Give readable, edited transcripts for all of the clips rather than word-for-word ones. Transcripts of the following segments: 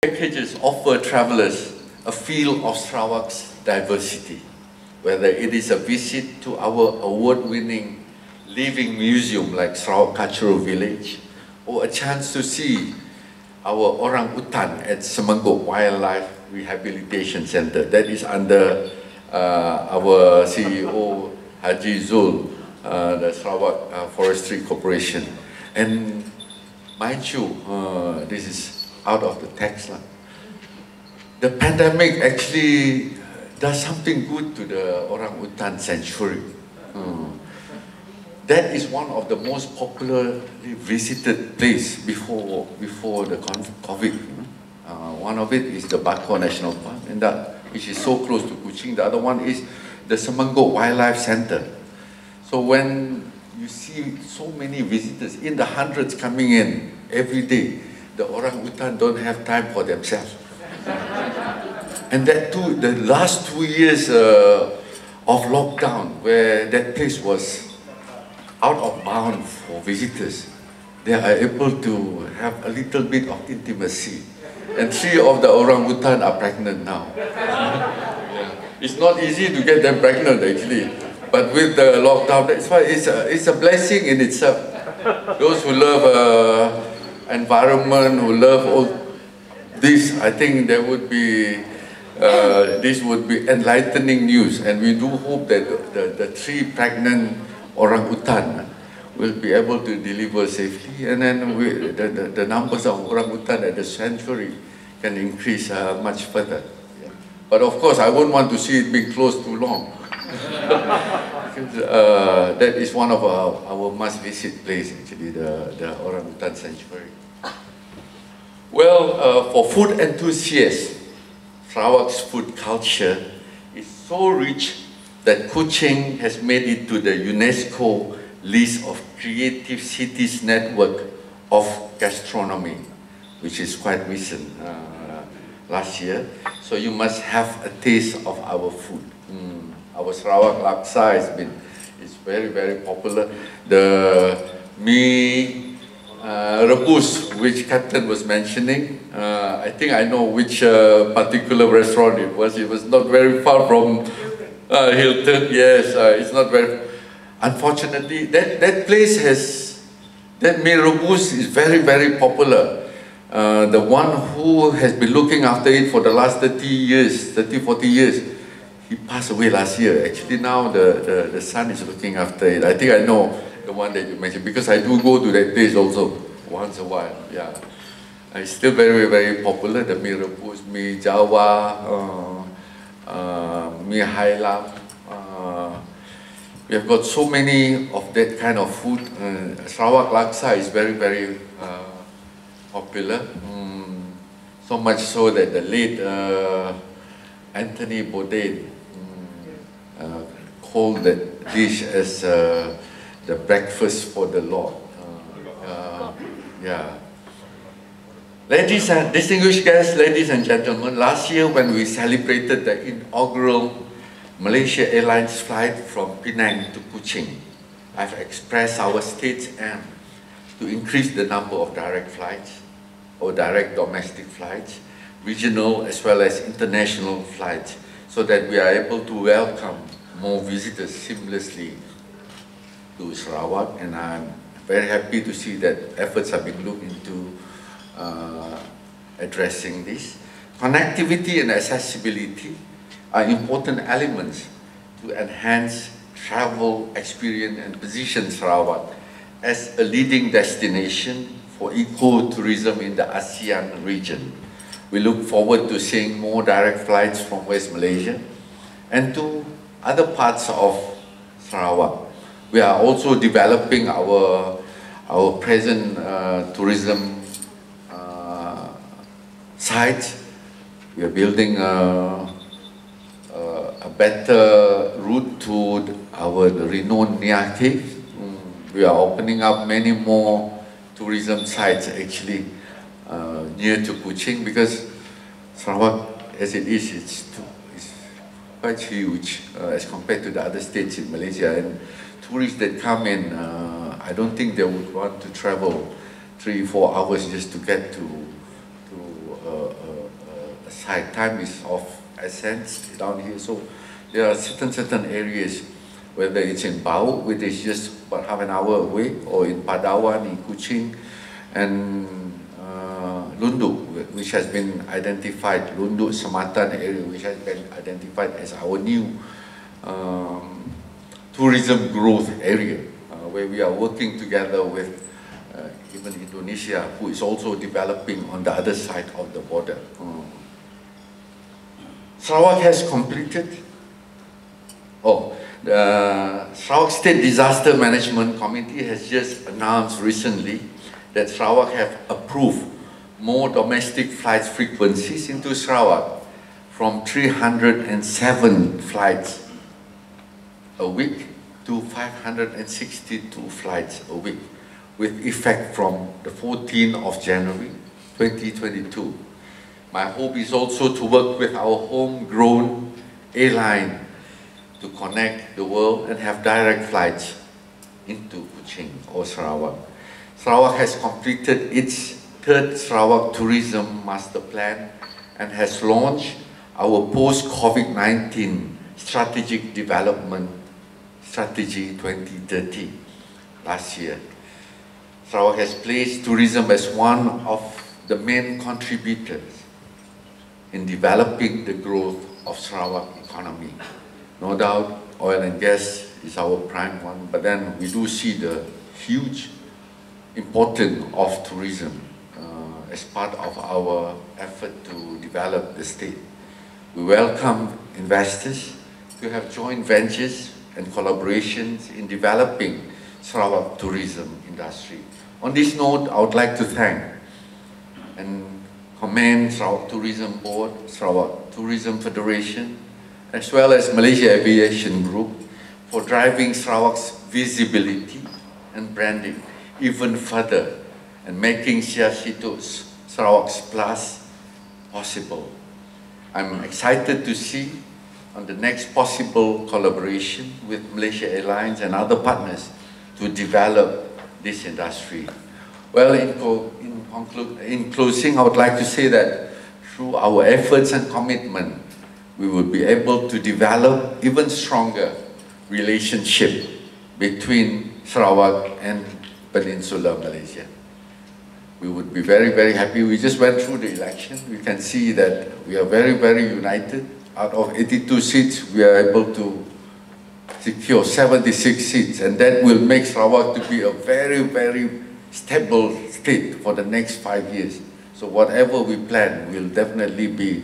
Packages offer travelers a feel of Sarawak's diversity, whether it is a visit to our award-winning living museum like Sarawak Cultural Village, or a chance to see our orang-utan at Semenggok Wildlife Rehabilitation Center. That is under our CEO, Haji Zul, the Sarawak Forestry Corporation. And mind you, this is out of the text. The pandemic actually does something good to the orang-utan sanctuary. That is one of the most popularly visited places before the COVID. One of it is the Bakau National Park, and which is so close to Kuching. The other one is the Semenggok Wildlife Center. So when you see so many visitors in the hundreds coming in every day, the orang-utan don't have time for themselves. And that too, the last 2 years of lockdown, where that place was out of bound for visitors, they are able to have a little bit of intimacy. And 3 of the orang-utan are pregnant now. Yeah. It's not easy to get them pregnant actually, but with the lockdown, that's why it's a blessing in itself. Those who love environment, who love all this, I think there would be this would be enlightening news, and we do hope that the 3 pregnant orang-utan will be able to deliver safely, and then the numbers of orang-utan at the sanctuary can increase much further. Yeah. But of course, I wouldn't want to see it being closed too long. That is one of our must-visit place, actually, the orang-utan sanctuary. Well, for food enthusiasts, Sarawak's food culture is so rich that Kuching has made it to the UNESCO list of Creative Cities Network of Gastronomy, which is quite recent, last year. So you must have a taste of our food. Our Sarawak laksa is very, very popular. The mee rebus, which Captain was mentioning, I think I know which particular restaurant it was. It was not very far from Hilton. Yes, it's not very. Unfortunately, that place has, that mee rebus is very, very popular. The one who has been looking after it for the last 30 years, 30, 40 years, he passed away last year. Actually, now the son is looking after it. I think I know the one that you mentioned, because I do go to that place also once a while. Yeah, it's still very, very popular. The mee rebus, mee Jawa, mee Hailam. We have got so many of that kind of food. Sarawak laksa is very, very popular. So much so that the late Anthony Bourdain called that dish as the breakfast for the Lord. Yeah. Ladies and distinguished guests, ladies and gentlemen, last year when we celebrated the inaugural Malaysia Airlines flight from Penang to Kuching, I've expressed our state's aim to increase the number of direct flights, or direct domestic flights, regional as well as international flights, so that we are able to welcome more visitors seamlessly to Sarawak. And I'm very happy to see that efforts are being looked into addressing this. Connectivity and accessibility are important elements to enhance travel experience and position Sarawak as a leading destination for eco-tourism in the ASEAN region. We look forward to seeing more direct flights from West Malaysia and to other parts of Sarawak. We are also developing our present tourism sites. We are building a better route to our renowned Nia Cave. We are opening up many more tourism sites actually near to Kuching, because Sarawak, as it is, it's quite huge as compared to the other states in Malaysia. And tourists that come in, I don't think they would want to travel 3-4 hours just to get to side. Time is of essence down here, so there are certain areas, whether it's in Bau, which is just about half an hour away, or in Padawan, in Kuching, and Lundu, which has been identified, Lundu, Samatan area, which has been identified as our new tourism growth area, where we are working together with even Indonesia, who is also developing on the other side of the border. Sarawak has completed, the Sarawak State Disaster Management Committee has just announced recently that Sarawak have approved more domestic flight frequencies into Sarawak from 307 flights a week to 562 flights a week, with effect from the 14th of January 2022. My hope is also to work with our homegrown airline to connect the world and have direct flights into Kuching or Sarawak. Sarawak has completed its third Sarawak Tourism Master Plan and has launched our post-COVID-19 Strategic Development Strategy 2030 last year. Sarawak has placed tourism as one of the main contributors in developing the growth of Sarawak economy. No doubt, oil and gas is our prime one, but then we do see the huge importance of tourism as part of our effort to develop the state. We welcome investors to have joint ventures and collaborations in developing Sarawak tourism industry. On this note, I would like to thank and commend Sarawak Tourism Board, Sarawak Tourism Federation, as well as Malaysia Aviation Group for driving Sarawak's visibility and branding even further and making Siasitu's Sarawak's Plus possible. I'm excited to see on the next possible collaboration with Malaysia Airlines and other partners to develop this industry. Well, in closing, I would like to say that through our efforts and commitment, we will be able to develop even stronger relationship between Sarawak and Peninsular Malaysia. We would be very, very happy. We just went through the election. We can see that we are very, very united. Out of 82 seats, we are able to secure 76 seats, and that will make Sarawak to be a very, very stable state for the next 5 years. So whatever we plan, we'll definitely be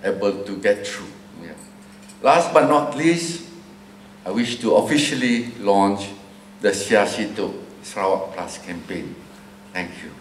able to get through. Yeah. Last but not least, I wish to officially launch the Siasitu Sarawak Plus campaign. Thank you.